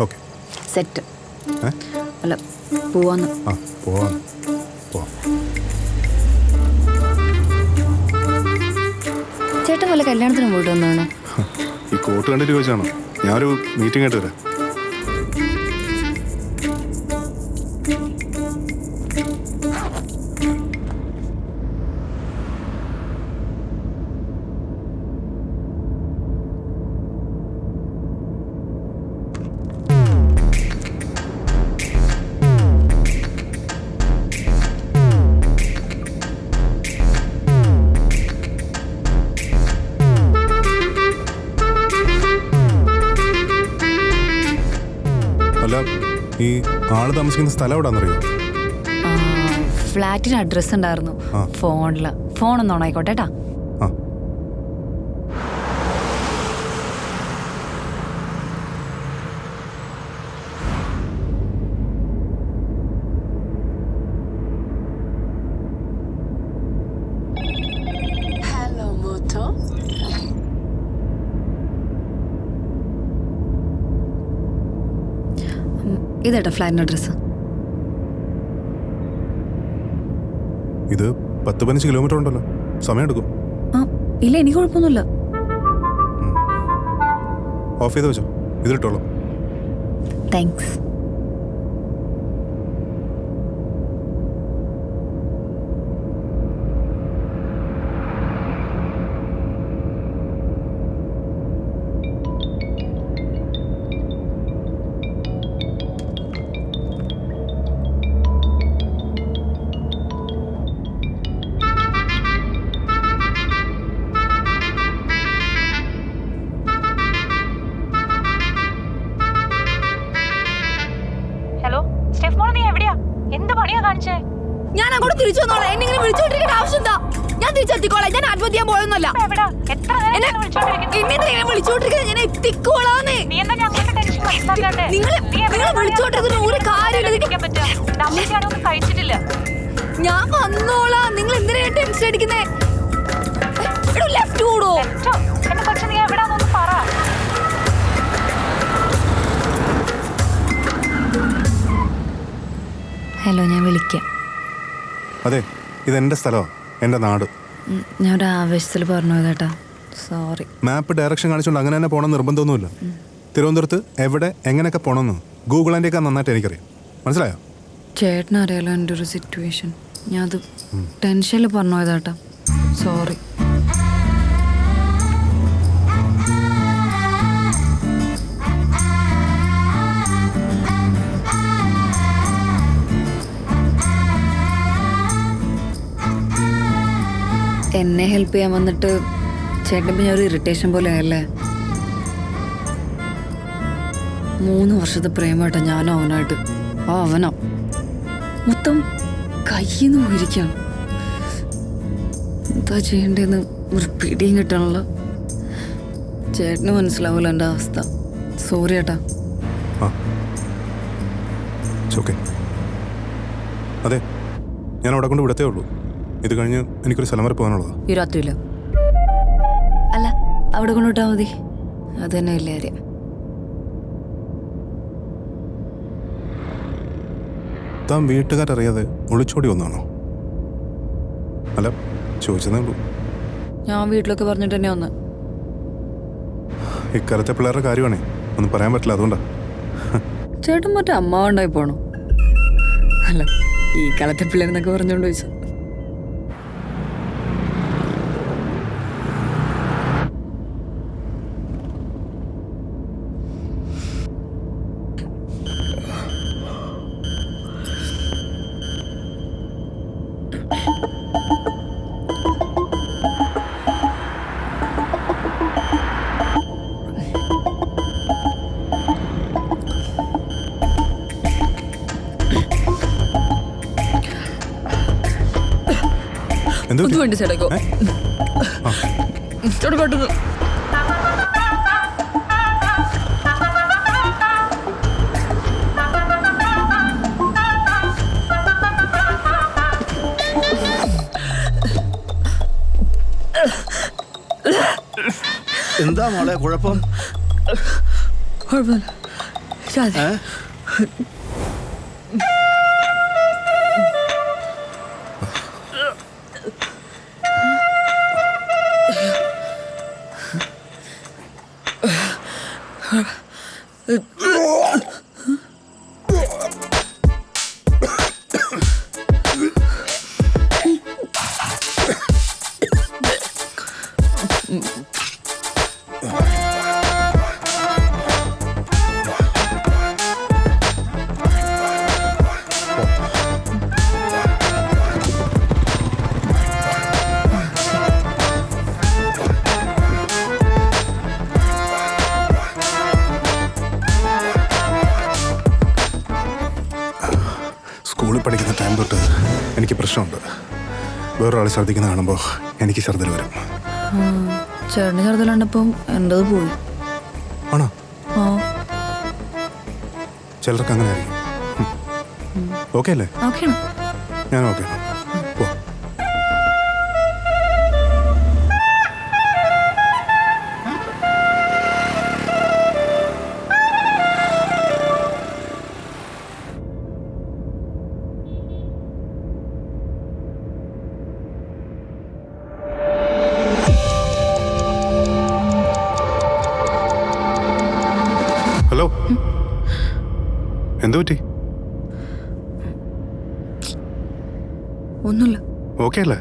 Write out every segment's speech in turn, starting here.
Okay set. അല്ല പോവാന്ന്. ആ പോവാം. ചേട്ടൻ വല്ല കല്യാണത്തിന് പോയിട്ട് വന്നാണോ? ഈ കോട്ട് കണ്ടിട്ട് ചോദിച്ചാണോ? ഞാനൊരു മീറ്റിംഗ് ആയിട്ട് വരാം. അല്ല, ഈ ആള് താമസിക്കുന്ന സ്ഥലം എവിടാന്നറിയോ? ഫ്ലാറ്റിന് അഡ്രസ് ഉണ്ടായിരുന്നു ഫോണില്. ഫോണൊന്നും ഓണായിക്കോട്ടെ കേട്ടാ. ഇതേട്ടാ ഫ്ലാറ്റിന്റെ അഡ്രസ്. ഇത് 10-15 കിലോമീറ്റർ ഉണ്ടല്ലോ, സമയം എടുക്കും. ഇല്ല, എനിക്ക് കുഴപ്പമൊന്നുമില്ല. ഓഫ് ചെയ്ത് വെച്ചോ, ഇതിലിട്ടോളൂ. താങ്ക്സ്. ഞാൻ അങ്ങോട്ട് തിരിച്ചു വന്നോളാം. എന്നെ ഇങ്ങനെ വിളിച്ചോണ്ടിരിക്കേണ്ട ആവശ്യം എന്താ? ഞാൻ തിരിച്ചെത്തിക്കോളാം. ഞാൻ ആത്മഹത്യ ചെയ്യാൻ പോയൊന്നുമല്ല. എന്നെ വിളിച്ചോണ്ടിരിക്കുന്നത് ഞാൻ എത്തിക്കോളാന്ന്. നിങ്ങൾ വിളിച്ചോണ്ടിരിക്കുന്ന ഒരു കാര്യമില്ല. ഞാൻ വന്നോളാം. നിങ്ങൾ എന്തിനാ ടെൻഷൻ അടിക്കുന്നേ? ലെഫ്റ്റ് കൂടോ? ഹലോ, ഞാൻ വിളിക്കാം. അതെ, ഇതെന്റെ സ്ഥലമാണ്, എൻ്റെ നാട്. ഞാൻ ഒരു ആവേശത്തിൽ പറഞ്ഞു കേട്ടാ, സോറി. മാപ്പ് ഡയറക്ഷൻ കാണിച്ചുകൊണ്ട് അങ്ങനെ തന്നെ പോകണം നിർബന്ധമൊന്നുമില്ല. തിരുവനന്തപുരത്ത് എവിടെ എങ്ങനെയൊക്കെ പോകണമെന്ന് ഗൂഗിൾ ആൻഡിയൊക്കെ നന്നായിട്ട് എനിക്കറിയാം. മനസ്സിലായോ? ചേട്ടനറിയാലോ എൻ്റെ ഒരു സിറ്റുവേഷൻ. ഞാൻ അത് ടെൻഷനിൽ പറഞ്ഞു പോയതാട്ടാ, സോറി. എന്നെ ഹെൽപ്പ് ചെയ്യാൻ വന്നിട്ട് ചേട്ടനിപ്പോൾ ഞാൻ ഒരു ഇറിറ്റേഷൻ പോലെ ആയല്ലേ. 3 വർഷത്തെ പ്രേമമായിട്ടാ ഞാനും അവനായിട്ട്. അവനോ മൊത്തം കയ്യിൽ നിന്ന് പോയിരിക്കുകയാണ്. എന്താ ചെയ്യേണ്ടതെന്ന് ഒരു പിടിയും കിട്ടണല്ലോ. ചേട്ടന് മനസ്സിലാവില്ല എൻ്റെ അവസ്ഥ. സോറി ഏട്ടാ. അതെ, ഞാൻ അവിടെ കൊണ്ട് വിടത്തേ ഉള്ളൂ. ഇത് കഴിഞ്ഞ് എനിക്കൊരു സ്ഥലം വരെ പോകാനുള്ളതാ. ഈ രാത്രിയില്ല. അല്ല, അവിടെ കൊണ്ടുവിട്ടാ മതി. അത് തന്നെ വലിയ കാര്യം. താൻ വീട്ടുകാരറിയാതെ ഒളിച്ചോടി വന്നാണോ? അല്ല, ചോദിച്ചതേ ഉള്ളൂ. ഞാൻ വീട്ടിലൊക്കെ പറഞ്ഞിട്ട് തന്നെ വന്ന്. ഇക്കാലത്തെ പിള്ളേരുടെ കാര്യമാണേ, ഒന്നും പറയാൻ പറ്റില്ല, അതുകൊണ്ടാ. ചേട്ടൻ മറ്റേ അമ്മ ഉണ്ടായി പോണോ? അല്ല, ഈ കാലത്തെ പിള്ളേരെന്നൊക്കെ പറഞ്ഞോണ്ട് ചോദിച്ചു. എന്ത് വേണ്ടി ചേട്ടോ പെട്ടെന്ന് എന്താ മോളെ കുഴപ്പം? കുഴപ്പമില്ല, ഷാദി സ്കൂളിൽ പഠിക്കുന്ന ടൈം തൊട്ട് എനിക്ക് പ്രശ്നമുണ്ട്. വേറൊരാൾ ഛർദ്ദിക്കുന്ന കാണുമ്പോൾ എനിക്ക് ഛർദ്ദൽ വരും. ചേട്ടന് ചെറുതിലുണ്ടപ്പം എൻ്റെത് പോയി. ആണോ? ആ ചിലർക്ക് അങ്ങനെ ആയിരിക്കും. ഓക്കെ അല്ലേ? ഓക്കെയാണ്. ഞാൻ ഓക്കെ. പോ. ഹലോ, എന്തു പറ്റി? ഒന്നുമില്ല. ഓക്കെ അല്ലേ?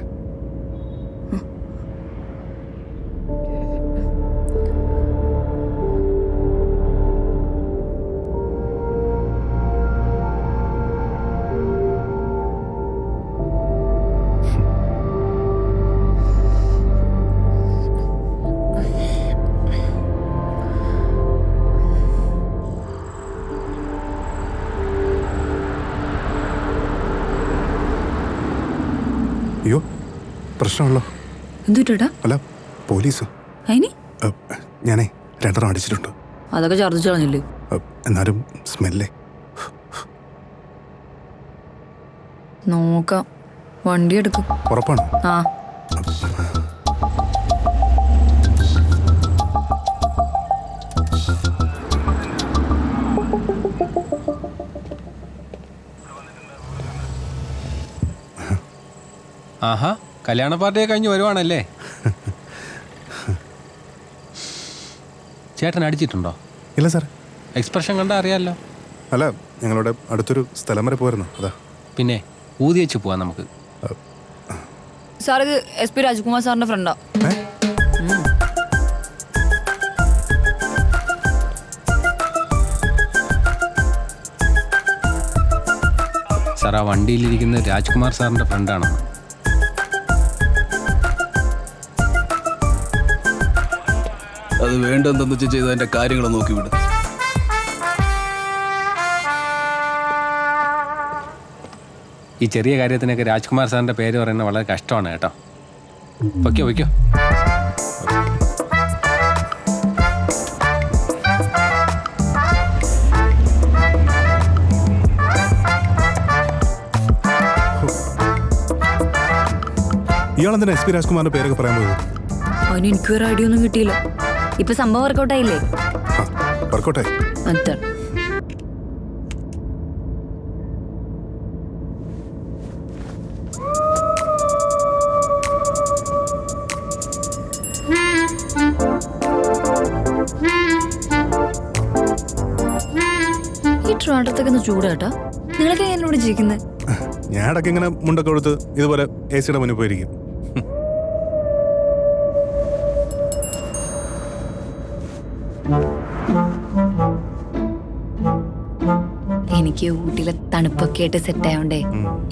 അയ്യോ, പ്രശ്നമുള്ളോ? എന്തു പറ്റേട്ടാ? അല്ല, പോലീസ്. അതിന് ഞാനേ 2 അടിച്ചിട്ടുണ്ട്. അതൊക്കെ ഛർദ്ദിച്ചു കളഞ്ഞില്ലേ? എന്നാലും സ്മെല്ലേ. നോക്കാം. വണ്ടി എടുക്കും. ഉറപ്പാണോ? ആ ആഹാ, കല്യാണ പാർട്ടിയൊക്കെ കഴിഞ്ഞ് വരുവാണല്ലേ? ചേട്ടൻ അടിച്ചിട്ടുണ്ടോ? ഇല്ല സാർ. എക്സ്പ്രഷൻ കണ്ടാൽ അറിയാമല്ലോ. അല്ല, ഞങ്ങളുടെ അടുത്തൊരു സ്ഥലം വരെ പോയിരുന്നു, അതാ. പിന്നെ ഊതി വെച്ച് പോവാം നമുക്ക്. സാർ, ഇത് SP രാജ്കുമാർ സാറിന്റെ ഫ്രണ്ടാ. സാർ, ആ വണ്ടിയിലിരിക്കുന്ന രാജ്കുമാർ സാറിൻ്റെ ഫ്രണ്ടാണോ? അത് വേണ്ടെന്തെന്ന് വെച്ച് ചെയ്ത് അതിന്റെ കാര്യങ്ങൾ നോക്കിവിടും. ഈ ചെറിയ കാര്യത്തിനൊക്കെ രാജ്കുമാർ സാറിൻ്റെ പേര് പറയുന്നത് വളരെ കഷ്ടമാണ് കേട്ടോ. വയ്ക്കോ വയ്ക്കോ. ഇയാളെന്തിനാ SP രാജ്കുമാറിന്റെ പേരൊക്കെ പറയാൻ പോയത്? അതിന് എനിക്ക് വേറെ ഐഡിയ ഒന്നും കിട്ടിയില്ല. ഇപ്പൊ സംഭവം വർക്കൗട്ടായില്ലേ? വർക്കൗട്ടായി. അതെ. ഈ ട്രാണ്ടത്തൊക്കെ ഒന്ന് ചൂടാട്ടാ. നിങ്ങളൊക്കെ എന്നോട് ജീവിക്കുന്നത്? ഞാൻ ഇടയ്ക്ക് ഇങ്ങനെ മുണ്ടൊക്കെ കൊടുത്ത് ഇതുപോലെ AC-യുടെ മുന്നിൽ പോയിരിക്കും. എനിക്ക് ഊട്ടിയിലെ തണുപ്പൊക്കെ ആയിട്ട് സെറ്റ് ആയോണ്ടേ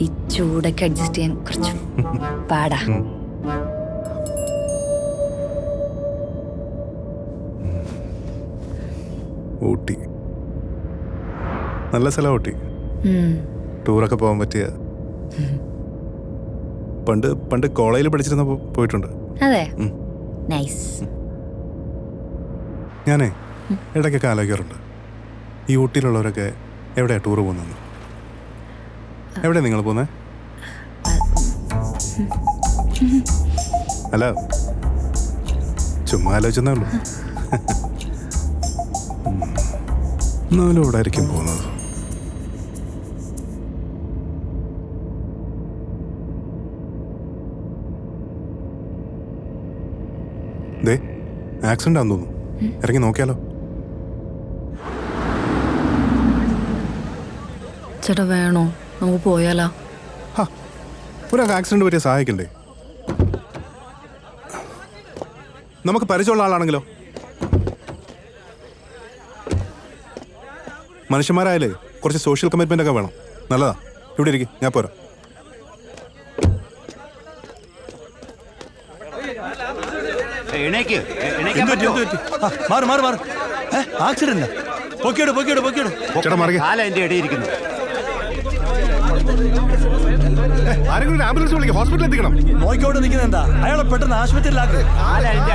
ഈ ചൂടൊക്കെ അഡ്ജസ്റ്റ് ചെയ്യാൻ കുറച്ച് പാടാ. ഊട്ടി നല്ല സ്ഥലം. ഊട്ടി ടൂറൊക്കെ പോകാൻ പറ്റിയ. പണ്ട് കോളേജിൽ പഠിച്ചിരുന്നപ്പോൾ പോയിട്ടുണ്ട്. അതെ, നൈസ്. ഞാനേ ഇടയ്ക്കൊക്കെ ആലോചിക്കാറുണ്ട്, ഈ ഊട്ടിയിലുള്ളവരൊക്കെ എവിടെയാ ടൂർ പോകുന്നത്? എവിടെയാ നിങ്ങൾ പോകുന്നത്? അല്ല, ചുമ്മാ ആലോചിച്ചെന്നേ ഉള്ളൂ. എന്നാലും ഇവിടെ ആയിരിക്കും പോകുന്നത്. ദേ ആക്സിഡന്റ് ആണെന്ന് തോന്നുന്നു. ഇറങ്ങി നോക്കിയാലോ? ചേട്ടാ വേണോ? നമുക്ക് പോയാലോ? ഒരാൾക്ക് ആക്സിഡന്റ് പറ്റിയ സഹായിക്കണ്ടേ? നമുക്ക് പരിചയമുള്ള ആളാണെങ്കിലോ? മനുഷ്യന്മാരായാലേ കുറച്ച് സോഷ്യൽ കമ്മിറ്റ്മെന്റ് ഒക്കെ വേണം. നല്ലതാ. ഇവിടെ ഇരിക്കും, ഞാൻ പോരാ. ചേട്ടാ മാറി. ആരെങ്കിലും ആംബുലൻസ് വിളിക്കും, ഹോസ്പിറ്റലിൽ എത്തിക്കണം. നോക്കിയോട് നിൽക്കുന്നെന്താ? അയാളെ പെട്ടെന്ന് ആശുപത്രിയിലാക്ക്.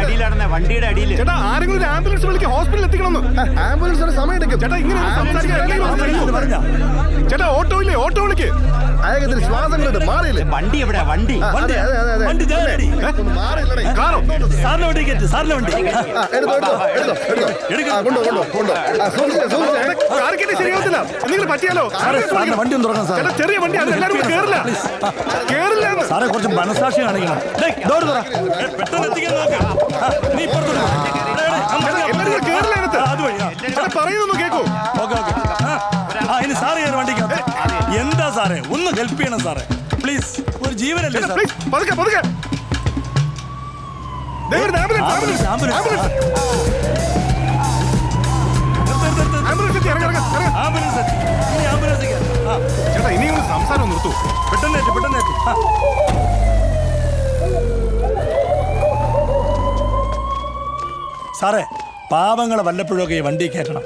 അടിയിലാണ് വണ്ടിയുടെ അടിയിൽ. ചേട്ടാ ആരെങ്കിലും ആംബുലൻസ് വിളിക്കും, ഹോസ്പിറ്റലിൽ എത്തിക്കണം. ആംബുലൻസിന് സമയം എടുക്കും. ചേട്ടാ ഇങ്ങനെ പറഞ്ഞ ചേട്ടാ ഓട്ടോ ഇല്ലേ? ഓട്ടോ വിളിക്ക്. അയാൾക്ക് ശ്വാസം കിട്ടും. മാറിയില്ലേ? വണ്ടി എവിടെ? വണ്ടി വണ്ടി ഞാൻ ready. കാറോ? സാറിന്റെ വണ്ടി കയറ്റ്. സാറിന്റെ വണ്ടി ശരിയാവത്തില്ല. എന്തെങ്കിലും പറ്റിയാലോ? സാറിന്റെ വണ്ടി ഒന്ന് തുറക്കണം സാർ. ചേട്ടാ ചെറിയ വണ്ടി, അത് എല്ലാവരും കേറില്ല. കേറില്ല. സാറെ കുറച്ച് മനസാക്ഷി കാണിക്കണം. ഡോർ തുറ. പെട്ടെന്ന് എത്തിക്കാൻ നോക്ക്. നീ ഇപ്പുറത്തോട്ട് എല്ലാവരും കേറില്ല. അതുവഴി പറയുന്നു കേക്കോ? Okay okay. ഇനി സാറ് ഞാൻ വണ്ടിക്കകത്ത്. എന്താ സാറേ, ഒന്ന് ഹെൽപ്പ് ചെയ്യണം സാറേ പ്ലീസ്. ഒരു ജീവനല്ലേ സാർ? പതുക്കെ പതുക്കെ. ആംബുലൻസ് ആംബുലൻസ് ഇനി ആംബുലൻസ് ചേട്ടാ ഇനിയും സംസാരം നിർത്തൂ. പെട്ടെന്നേറ്റ് പെട്ടെന്നേറ്റ്. സാറേ പാവങ്ങളെ വല്ലപ്പോഴൊക്കെ ഈ വണ്ടി കയറ്റണം.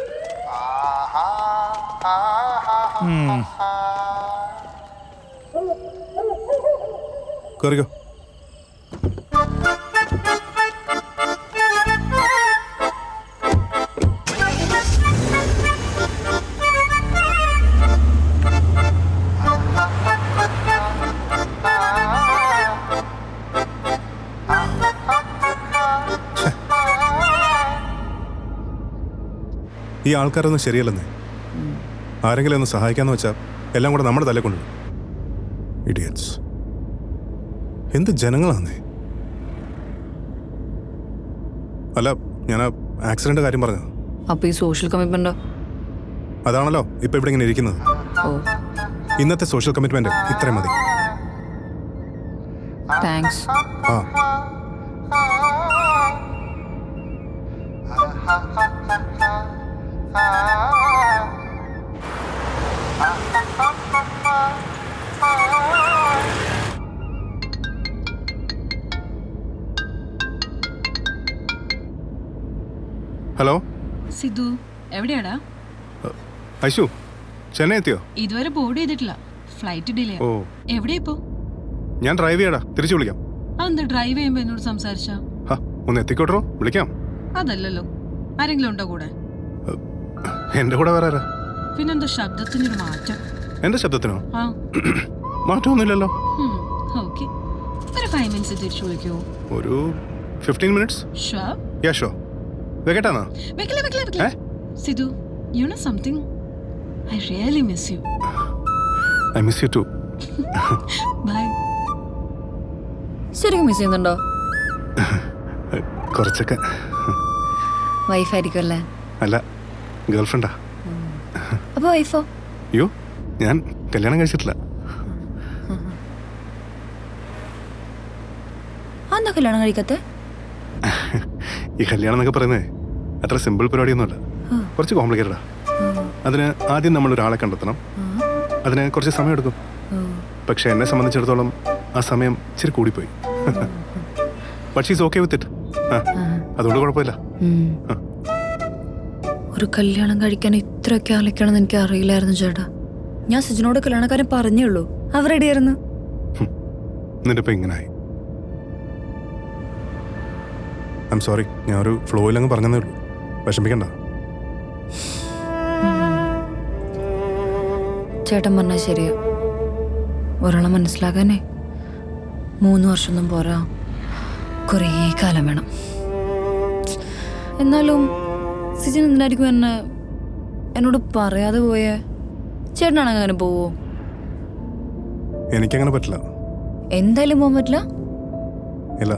കേറിക്കോ. ഈ ആൾക്കാരൊന്നും ശരിയല്ലെന്നേ. ആരെങ്കിലും ഒന്ന് സഹായിക്കാന്ന് വെച്ചാൽ എല്ലാം കൂടെ നമ്മുടെ തലേ കൊണ്ടുവരും. ഇഡിയറ്റ്സ്. എന്ത് ജനങ്ങളാന്നേ. അല്ല, ഞാൻ ആക്സിഡന്റ് കാര്യം പറഞ്ഞത്. അപ്പൊ ഈ സോഷ്യൽ കമ്മിറ്റ്മെന്റോ? അതാണല്ലോ ഇപ്പൊ ഇവിടെ ഇങ്ങനെ ഇരിക്കുന്നത്. ഓ ഇന്നത്തെ സോഷ്യൽ കമ്മിറ്റ്മെന്റ് ഇത്രയും മതി. താങ്ക്സ്. ആ ഹലോ സിദ്ധു, എവിടെയാടാ? ഐശു, ചെന്നൈ എത്തിയോ? ഇതുവരെ ബോർഡ് ചെയ്തിട്ടില്ല. Flight delay. ഓ എവിടെ ഇപ്പോ? ഞാൻ ഡ്രൈവ് ചെയ്യടാ, തിരിച്ചു വിളിക്കാം. അതെന്താ ഡ്രൈവ് ചെയ്യുമ്പോ എന്നോട് സംസാരിച്ചാ? ഒന്ന് എത്തിക്കോട്ടോ, വിളിക്കാം. അതല്ലല്ലോ, ആരെങ്കിലും ഉണ്ടോ കൂടെ? എന്റെ കൂടെ വേറെ ആരാ? പിന്നെന്താ ശബ്ദത്തിനൊരു മാറ്റം? എന്റെ ശബ്ദത്തിനോ? ആ മാറ്റമൊന്നുമില്ലല്ലോ. ഓക്കെ, ഒരു 5 മിനിറ്റ്സ് തിരിച്ചു വിളിക്കോ? ഒരു 15 minutes. ഷുവർ? Yeah sure. വെക്കട്ടാ? വെക്കില്ല. Sidhu, you know something? I really miss you. I miss you too. Bye. ശരിക്കും മിസ് ചെയ്യുന്നുണ്ടോ? കുറച്ചൊക്കെ. വൈഫായിരിക്കും അല്ലേ? അല്ല, ഗേൾഫ്രണ്ടാ. അപ്പൊ വൈഫോ? അയ്യോ, ഞാൻ കല്യാണം കഴിച്ചിട്ടില്ല. എന്താ കല്യാണം കഴിക്കത്തെ? ഈ കല്യാണം എന്നൊക്കെ പറയുന്നത് അത്ര സിമ്പിൾ പരിപാടിയൊന്നുമല്ല. കുറച്ച് കോംപ്ലിക്കേറ്റഡാ. അതിന് ആദ്യം നമ്മൾ ഒരാളെ കണ്ടെത്തണം. അതിന് കുറച്ച് സമയം എടുക്കും. പക്ഷെ എന്നെ സംബന്ധിച്ചിടത്തോളം ആ സമയം ഇച്ചിരി കൂടിപ്പോയി. But she's okay with it. അതുകൊണ്ട് കുഴപ്പമില്ല. ഒരു കല്യാണം കഴിക്കാൻ ഇത്രയൊക്കെ ആലോചിക്കണമെന്ന് എനിക്ക് അറിയില്ലായിരുന്നു ചേട്ടാ. ഞാൻ സിജിനോട് കല്യാണക്കാരൻ പറഞ്ഞേ ഉള്ളൂ, അവർ റെഡിയായിരുന്നു. എന്നിട്ട് ഇപ്പൊ ഇങ്ങനായി. ഐ എം സോറി, ഞാൻ ഒരു ഫ്ലോയിൽ അങ്ങ് പറഞ്ഞതേ ഉള്ളൂ. വിഷമിക്കണ്ട. ചേട്ടൻ പറഞ്ഞാൽ ശരിയാ. ഒരാളെ മനസ്സിലാക്കാനേ 3 വർഷമൊന്നും പോരാ, കുറേ കാലം വേണം. എന്നാലും സിജിൻ എന്തിനായിരിക്കും എന്നെ എന്നോട് പറയാതെ പോയേ? ചേട്ടനാണെങ്കിൽ അങ്ങനെ പോവോ? എനിക്കങ്ങനെ പറ്റില്ല. എന്തായാലും പോകാൻ പറ്റില്ല. ഇല്ല.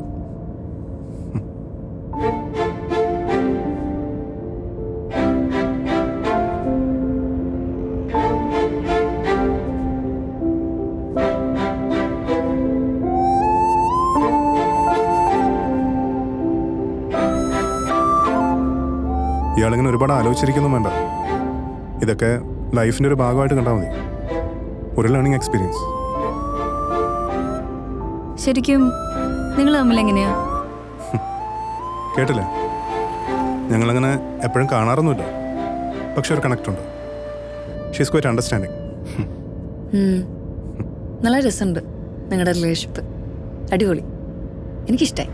ഇയാളിങ്ങനെ ഒരുപാട് ആലോചിച്ചിരിക്കൊന്നും വേണ്ട. ഇതൊക്കെ ലൈഫിൻ്റെ ഒരു ഭാഗമായിട്ട് കണ്ടാൽ മതി. ഒരു ലേണിംഗ് എക്സ്പീരിയൻസ്. ശരിക്കും നിങ്ങൾ തമ്മിൽ എങ്ങനെയാ? കേട്ടില്ലേ? ഞങ്ങളങ്ങനെ എപ്പോഴും കാണാറൊന്നുമില്ല, പക്ഷെ ഒരു കണക്റ്റ് ഉണ്ട്. She's quite understanding. നല്ല രസമുണ്ട് നിങ്ങളുടെ റിലേഷൻഷിപ്പ്. അടിപൊളി, എനിക്കിഷ്ടായി.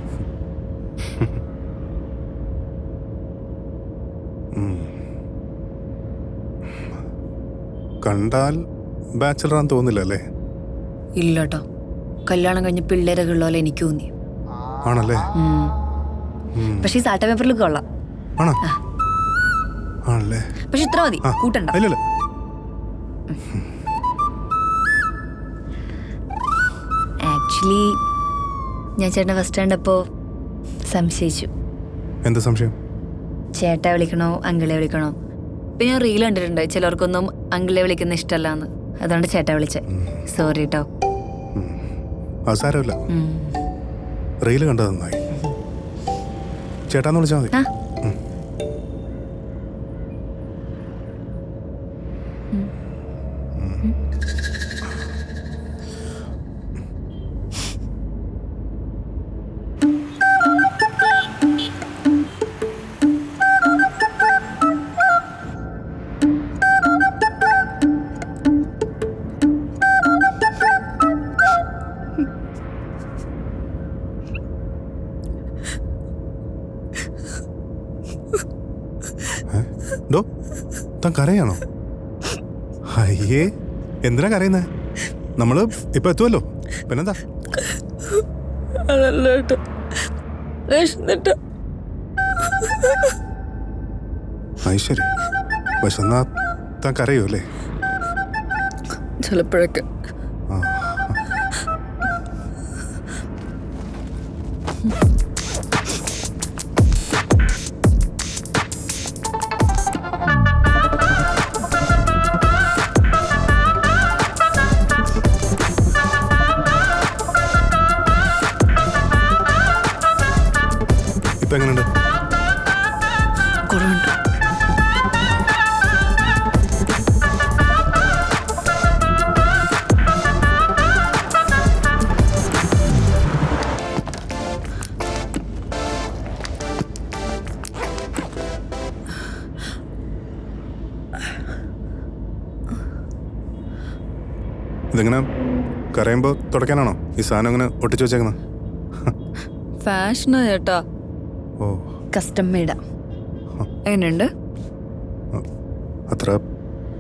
കണ്ടാൽ ബാച്ചലറാന്ന് തോന്നില്ല അല്ലേ? ഇല്ല കേട്ടോ, കല്യാണം കഴിഞ്ഞ് പിള്ളേരൊക്കെ ഉള്ള പോലെ എനിക്ക് തോന്നി. ആണല്ലേ? പക്ഷെ ഈ സാട്ട പേപ്പറിൽ കൊള്ളാം. ആണോ? ആണല്ലേ? പക്ഷെ ഇത്ര മതി, കൂട്ടണ്ട. ഇല്ലല്ല. ആക്ച്വലി ഞാൻ ചേട്ടനെ ഫസ്റ്റ് കണ്ടപ്പോൾ സംശയിച്ചു. എന്ത് സംശയം? ചേട്ടാ വിളിക്കണോ അങ്കിളെ വിളിക്കണോ? പിന്നെ ഞാൻ റീൽ കണ്ടിട്ടുണ്ട്, ചിലർക്കൊന്നും അങ്കിളെ വിളിക്കുന്ന ഇഷ്ടമല്ലാന്ന്. അതുകൊണ്ട് ചേട്ടാ വിളിച്ചേ. സോറി കേട്ടോ. അത് സാരമില്ല, റീല് കണ്ടത് നന്നായി. ചേട്ടാന്ന് വിളിച്ചാൽ മതി. ഡോ, താൻ കരയാണോ? അയ്യേ, എന്തിനാ കരയുന്നേ? നമ്മള് ഇപ്പൊ എത്തുമല്ലോ, പിന്നെന്താ? ഐശ്വര്യ, വിശന്നാ താൻ കരയോ അല്ലേ? ചിലപ്പോഴൊക്കെ. ഇപ്പൊ എങ്ങനെയുണ്ട്? കുറവുണ്ട്. ഇതിങ്ങനെ കരയുമ്പോ തുടയ്ക്കാനാണോ ഈ സാധനം അങ്ങനെ ഒട്ടിച്ചു വെച്ചേക്കുന്നത്? ഫാഷനാ ചേട്ടാ, ഓ, കസ്റ്റം മെയ്ഡാ. എങ്ങനെയുണ്ട്? അത്ര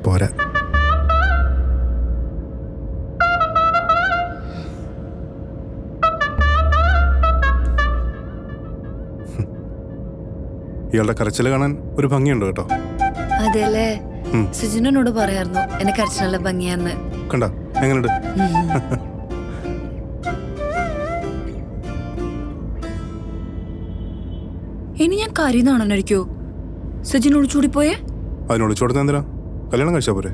പോരാ. ഇയാളുടെ കരച്ചിൽ കാണാൻ ഒരു ഭംഗിയുണ്ട് കേട്ടോ. അതെല്ലേ, സുജിനോട് പറയായിരുന്നു എന്നെ കരച്ചിൽ നല്ല ഭംഗിയാന്ന്. കണ്ട എങ്ങനെയുണ്ട്? ഇനി ഞാൻ കരയുന്നാണെന്നോ? സുജിൻ ഒളിച്ചോടിപ്പോയേ? അതിനോട് ചോടുന്ന എന്തിനാ? കല്യാണം കഴിച്ചാ പോരെ?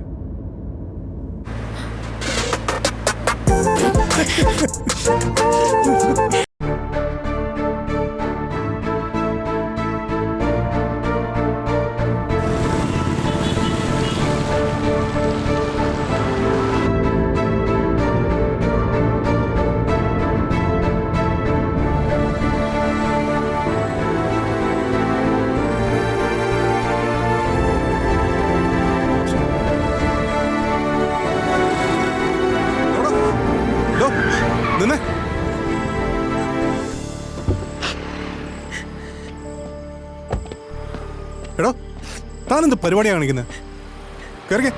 നിന്നെ എടോ, താനെന്ത് പരിപാടിയാണ് കാണിക്കുന്നത്? കയറിക്കേ.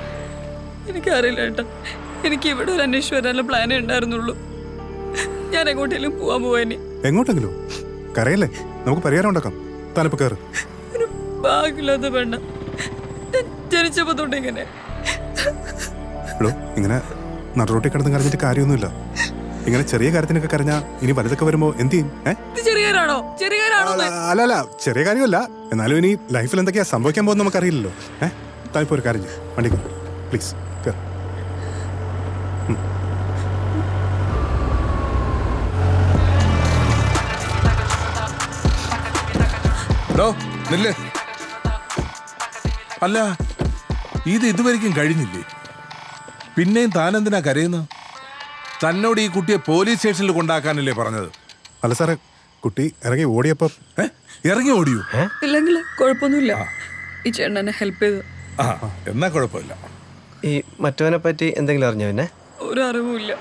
എനിക്കറിയില്ല ഏട്ടാ, എനിക്ക് ഇവിടെ ഒരു അന്വേഷിച്ച് വരാനുള്ള പ്ലാനേ ഉണ്ടായിരുന്നുള്ളൂ. ഞാൻ എങ്ങോട്ടെങ്കിലും പോവാൻ പോവാനി. എങ്ങോട്ടെങ്കിലും? കരയല്ലേ, നമുക്ക് പരിഹാരം ഉണ്ടാക്കാം. താനിപ്പോ കയറ്. ഒരു ഭാഗ്യമില്ലാത്ത പെണ്ണ. ഞാൻ ജനിച്ചപ്പോ തൊട്ട് ഇങ്ങനെ. എടോ ഇങ്ങനെ നടുറോട്ടി കിടന്ന് കരഞ്ഞിട്ട് കാര്യമൊന്നുമില്ല. ഇങ്ങനെ ചെറിയ കാര്യത്തിനൊക്കെ കരഞ്ഞാ ഇനി വലുതൊക്കെ വരുമ്പോ എന്ത് ചെയ്യും? ഇത് ചെറിയവരാണോ? ചെറിയവരാണോ? അല്ല ചെറിയ കാര്യമല്ല. എന്നാലും ഇനി ലൈഫിൽ എന്തൊക്കെയാ സംഭവിക്കാൻ പോകുന്നത് നമുക്കറിയില്ലല്ലോ. താനിപ്പോ ഒരു കാര്യം ചെയ്യും, വണ്ടി പ്ലീസ്. നില്ലേ. അല്ല ഇത് ഇതുവരെയ്ക്കും കഴിഞ്ഞില്ലേ? പിന്നെയും താനെന്തിനാ കരയുന്നത്? തന്നോട് ഈ കുട്ടിയെ പോലീസ് സ്റ്റേഷനിൽ കൊണ്ടാക്കാനല്ലേ പറഞ്ഞത്? അല്ല സാറേ, കുട്ടി ഇറങ്ങി ഓടിയപ്പോ ഇറങ്ങി ഓടിയോ? ഇല്ലെങ്കിൽ കുഴപ്പമൊന്നുമില്ല. ഈ ചേട്ടൻ എന്നെ ഹെൽപ്പ് ചെയ്തു. എന്നാ കുഴപ്പമില്ല. ഈ മറ്റവനെ പറ്റി എന്തെങ്കിലും അറിഞ്ഞോ? പിന്നെ ഒരു അറിവുമില്ല.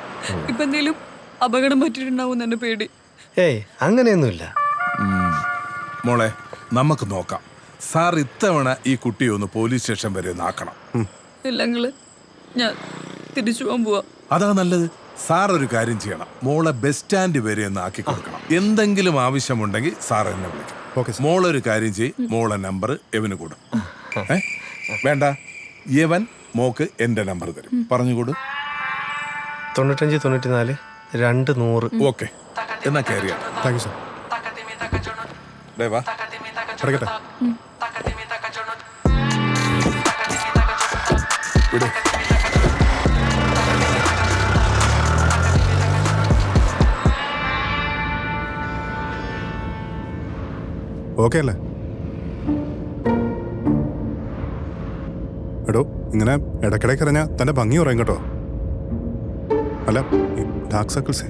ഇപ്പൊ എന്തെങ്കിലും അപകടം പറ്റിയിട്ടുണ്ടാവും എന്റെ പേടി. ഏയ് അങ്ങനെയൊന്നുമില്ല. മോളെ നമുക്ക് നോക്കാം. സാർ ഇത്തവണ ഈ കുട്ടിയെ ഒന്ന് പോലീസ് സ്റ്റേഷൻ വരെ ഒന്ന് ആക്കണം. ഇല്ലെങ്കിൽ ഞാൻ തിരിച്ചു പോകാൻ പോവാ. അതാ നല്ലത്. സാർ ഒരു കാര്യം ചെയ്യണം, മോളെ ബസ് സ്റ്റാൻഡ് വരെ ഒന്ന് ആക്കി കൊടുക്കണം. എന്തെങ്കിലും ആവശ്യമുണ്ടെങ്കിൽ സാർ എന്നെ വിളിക്കും. മോളൊരു കാര്യം ചെയ്യ്, മോളെ നമ്പർ എവന് കൊടു. വേണ്ട, യവൻ മോക്ക് എന്റെ നമ്പർ തരും. പറഞ്ഞുകൊടു. 95 94 200. ഓക്കെ, എന്നാ കയറിയാ. Thank you sir. വാ കിടക്കട്ടെ. വിട്. ഓക്കെ അല്ലേ? എടോ ഇങ്ങനെ ഇടയ്ക്കിടയ്ക്ക് അറിഞ്ഞാൽ തന്റെ ഭംഗി കുറയും കേട്ടോ. അല്ല ഈ ഡാർക്ക് സർക്കിൾസേ.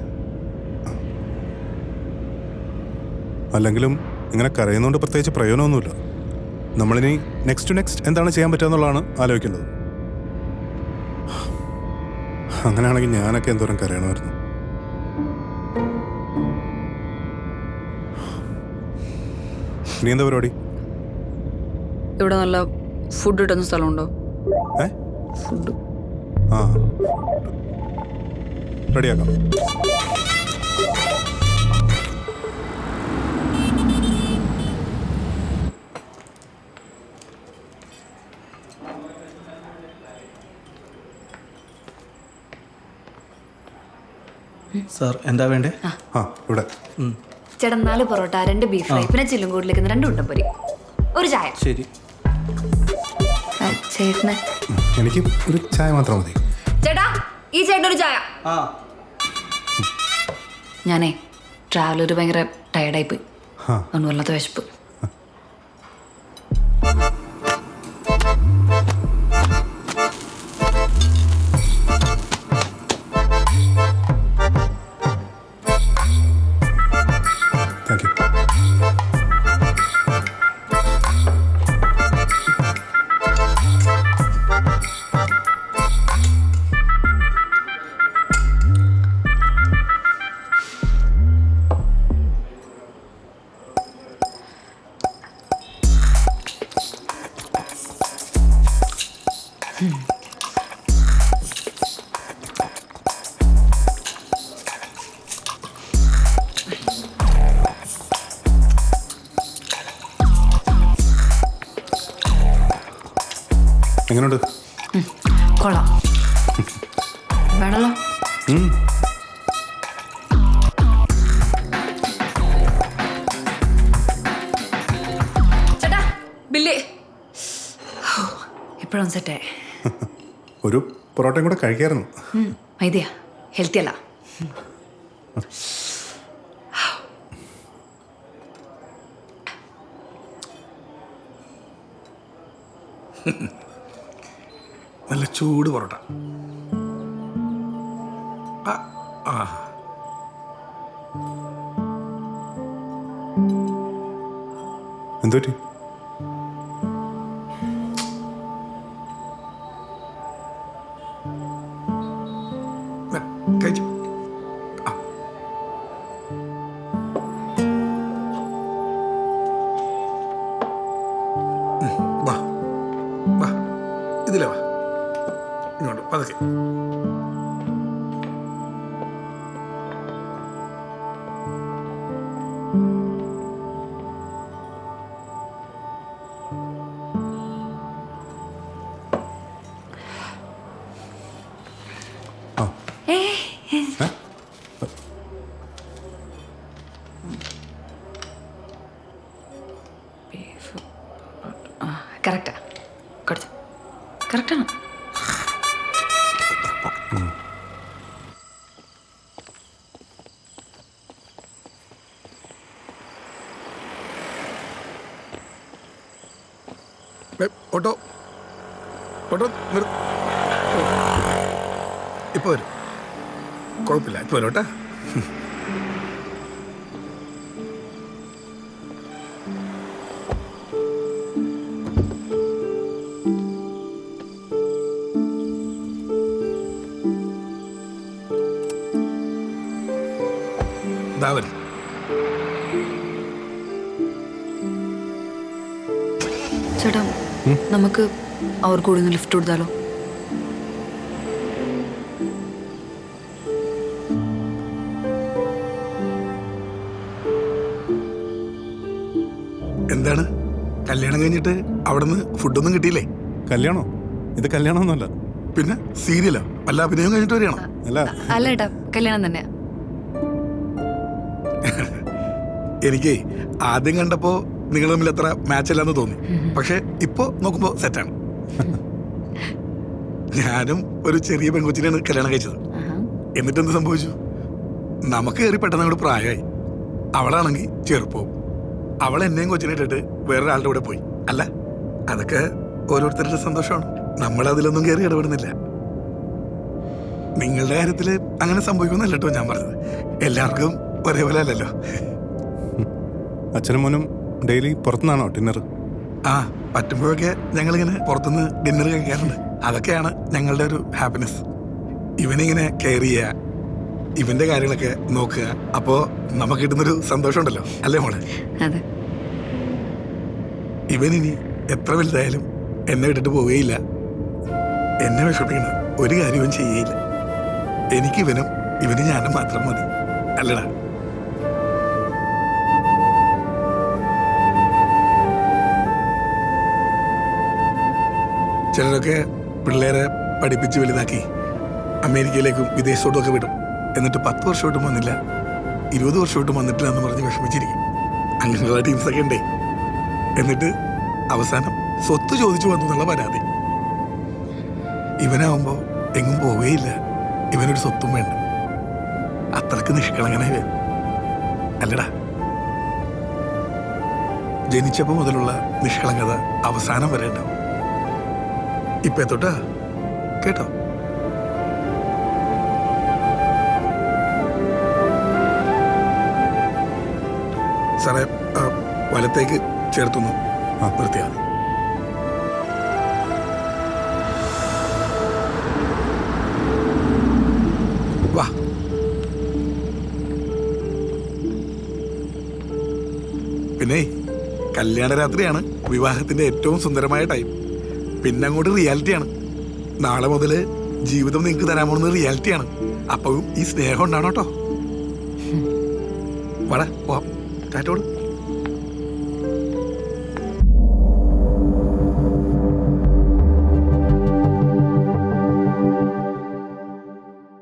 അല്ലെങ്കിലും ഇങ്ങനെ കരയുന്നതുകൊണ്ട് പ്രത്യേകിച്ച് പ്രയോജനമൊന്നുമില്ല. നമ്മളിനി നെക്സ്റ്റ് എന്താണ് ചെയ്യാൻ പറ്റുക എന്നുള്ളതാണ് ആലോചിക്കേണ്ടത്. അങ്ങനെയാണെങ്കിൽ ഞാനൊക്കെ എന്തോരം കരയണമായിരുന്നു. ഇനി എന്താ പരിപാടി? ഇവിടെ നല്ല ഫുഡ് കിട്ടുന്ന സ്ഥലമുണ്ടോ? ഫുഡ് റെഡിയാക്കാം. സാർ എന്താ വേണ്ടേ? ഇവിടെ ചേട്ടാ 4 പൊറോട്ട, 2 ബീഫ് ഫ്രൈ, പിന്നെ ചില്ലുംകൂടിലേക്ക് 2 ഉണ്ടപ്പൊരി, ഒരു ചായ. ശരി. ചേട്ടന് എനിക്ക് ഒരു ചായ മാത്രം മതി. ചേട്ടാ ഈ ചേട്ടൻ ഒരു ചായ. ഞാനേ ട്രാവലർ ഭയങ്കര ടയർഡായി പോയി. അതുകൊണ്ട് വല്ലാത്ത വിശപ്പ്. Thank you. എങ്ങനെയുണ്ട്? കൊള്ളാം. വേണല്ലോ. ചേട്ടാ ബില്ല് ഇപ്പോഴും സെറ്റേ. ഒരു പൊറോട്ടയും കൂടെ കഴിക്കായിരുന്നു. മൈദിയ ഹെൽത്തി അല്ല. നല്ല ചൂട് പൊറോട്ട. എന്തുപറ്റി? കഴിച്ചു. വാ വാ, ഇതിലെ വാ, ഇങ്ങോട്ട് പതുക്കെ. കറക്റ്റാ കൊടുത്തു കറക്റ്റാണ്. ഓട്ടോ ഓട്ടോ ഇപ്പൊ വരും, കുഴപ്പമില്ല, ഇപ്പൊ വരും കേട്ടാ. വരും. ചേട്ടാ നമുക്ക് അവർക്ക് കൂടി ഒന്ന് ലിഫ്റ്റ് കൊടുത്താലോ? എന്താണ് കല്യാണം കഴിഞ്ഞിട്ട് അവിടുന്ന് ഫുഡൊന്നും കിട്ടിയില്ലേ? കല്യാണോ? ഇത് കല്യാണമൊന്നുമല്ല. പിന്നെ സീരിയലോ? അല്ല അഭിനയം കഴിഞ്ഞിട്ട് വരികയാണോ? അല്ല അല്ല ഏട്ടാ, കല്യാണം തന്നെയാ. എനിക്ക് ആദ്യം കണ്ടപ്പോ നിങ്ങൾ തമ്മിൽ അത്ര മാച്ച് അല്ലാന്ന് തോന്നി. പക്ഷെ ഇപ്പോ നോക്കുമ്പോ സെറ്റാണ്. ഞാനും ഒരു ചെറിയ പെൺകൊച്ചിനെയാണ് കല്യാണം കഴിച്ചത്. എന്നിട്ട് എന്ത് സംഭവിച്ചു? നമുക്ക് കയറി പെട്ടെന്ന് അങ്ങോട്ട് പ്രായമായി. അവളാണെങ്കിൽ ചെറുപ്പവും. അവൾ എന്നെയും കൊച്ചിനെ ഇട്ടിട്ട് വേറൊരാളുടെ കൂടെ പോയി. അല്ല, അതൊക്കെ ഓരോരുത്തരുടെ സന്തോഷമാണ്. നമ്മളതിലൊന്നും കയറി ഇടപെടുന്നില്ല. നിങ്ങളുടെ കാര്യത്തില് അങ്ങനെ സംഭവിക്കുന്നല്ല കേട്ടോ ഞാൻ പറഞ്ഞത്. എല്ലാവർക്കും ഒരേപോലെ അല്ലല്ലോ. അച്ഛനും മോനും ഡെയിലി പുറത്തുനിന്നാണോ ഡിന്നർ? ആ, പറ്റുമ്പോഴൊക്കെ ഞങ്ങളിങ്ങനെ പുറത്തുനിന്ന് ഡിന്നർ കഴിക്കാറുണ്ട്. അതൊക്കെയാണ് ഞങ്ങളുടെ ഒരു ഹാപ്പിനെസ്. ഇവനിങ്ങനെ കെയർ ചെയ്യുക, ഇവന്റെ കാര്യങ്ങളൊക്കെ നോക്കുക, അപ്പോ നമുക്ക് കിട്ടുന്നൊരു സന്തോഷമുണ്ടല്ലോ, അല്ലേ മോളെ? അതെ. ഇവനിനി എത്ര വലുതായാലും എന്നെ വിട്ടിട്ട് പോവുകയില്ല. എന്നെ വിഷമിപ്പിക്കണം ഒരു കാര്യവും ചെയ്യയില്ല. എനിക്ക് ഇവന് ഞാനും മാത്രം മതി, അല്ലടാ? ചിലരൊക്കെ പിള്ളേരെ പഠിപ്പിച്ച് വലുതാക്കി അമേരിക്കയിലേക്കും വിദേശത്തോട്ടും ഒക്കെ വിടും. എന്നിട്ട് 10 വർഷമായിട്ടും വന്നില്ല, 20 വർഷമായിട്ടും വന്നിട്ടില്ല എന്ന് പറഞ്ഞ് വിഷമിച്ചിരിക്കും. അങ്ങനെയുള്ള ടീംസൊക്കെ ഉണ്ടേ. എന്നിട്ട് അവസാനം സ്വത്ത് ചോദിച്ചു വന്നു എന്നുള്ള പരാതി. ഇവനാവുമ്പോ എങ്ങും പോവുകയില്ല, ഇവനൊരു സ്വത്തും വേണ്ട. അത്രക്ക് നിഷ്കളങ്കനായി വരും, അല്ലടാ? ജനിച്ചപ്പോ മുതലുള്ള നിഷ്കളങ്കത അവസാനം വരെ ഉണ്ടാവും. ഇപ്പൊ തൊട്ടാ കേട്ടോ? സാറേ, വലത്തേക്ക് ചേർത്തുന്നു. നിർത്തിയാൽ വാ. പിന്നെ കല്യാണ രാത്രിയാണ് വിവാഹത്തിന്റെ ഏറ്റവും സുന്ദരമായ ടൈം. പിന്നെ അങ്ങോട്ട് റിയാലിറ്റിയാണ്. നാളെ മുതല് ജീവിതം നിങ്ങൾക്ക് തരാൻ പോകുന്നത് റിയാലിറ്റിയാണ്. അപ്പോഴും ഈ സ്നേഹം ഉണ്ടാണോ കേട്ടോ? വാടാ പോവാം. കാറ്റോട്.